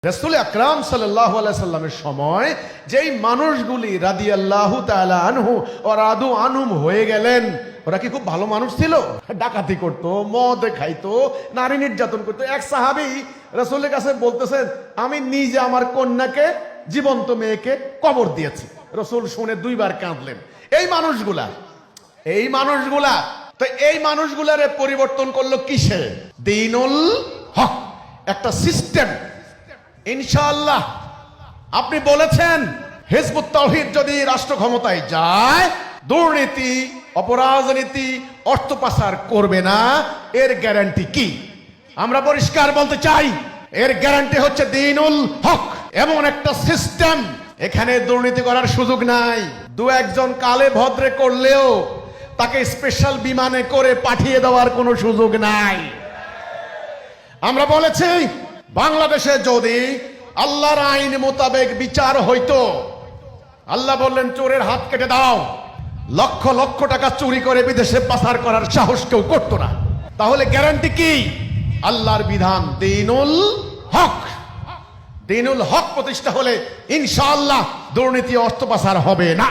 রাসূল আকরাম সাল্লাল্লাহু আলাইহি সাল্লামের সময় যেই মানুষগুলি রাদিয়াল্লাহু তাআলা আনহু ওয়া রাদু আনহুম হয়ে গেলেন, ওরা কি খুব ভালো মানুষ ছিল? ডাকাতি করতো, মদ খাইতো, নারী নির্যাতন করতো। এক সাহাবী রাসূলের কাছে বলতেছেন, আমি নিজে আমার কন্যাকে, জীবন্ত মেয়েকে কবর দিয়েছি। রাসূল শুনে দুইবার কাঁদলেন। এই মানুষগুলা তো এই মানুষগুলারে পরিবর্তন করলো কিসে? দ্বীনুল হক, একটা সিস্টেম। ইনশাআল্লাহ আপনি বলেছেন হিজবুত তাওহীদ যদি রাষ্ট্র ক্ষমতায় যায়, দুর্নীতি, অপরাজনীতি, অর্থ পাচার করবে না। এর গ্যারান্টি কি? আমরা পরিষ্কার বলতে চাই, এর গ্যারান্টি হচ্ছে দ্বীনুল হক, এমন একটা সিস্টেম। এখানে দুর্নীতি করার সুযোগ নাই। দু একজন কালে ভদ্রে করলেও তাকে স্পেশাল বিমানে করে পাঠিয়ে দেওয়ার কোনো সুযোগ নাই। আমরা বলেছি, বাংলাদেশে যদি আল্লাহর আইন মোতাবেক বিচার হইতো, আল্লাহ বললেন চোরের হাত কেটে দাও, লক্ষ লক্ষ টাকা চুরি করে বিদেশে পাচার করার সাহস কেউ করতো না। তাহলে গ্যারান্টি কি? আল্লাহর বিধান দ্বীনুল হক। দ্বীনুল হক প্রতিষ্ঠা হলে ইনশাআল্লাহ দুর্নীতি, অর্থ পাচার হবে না।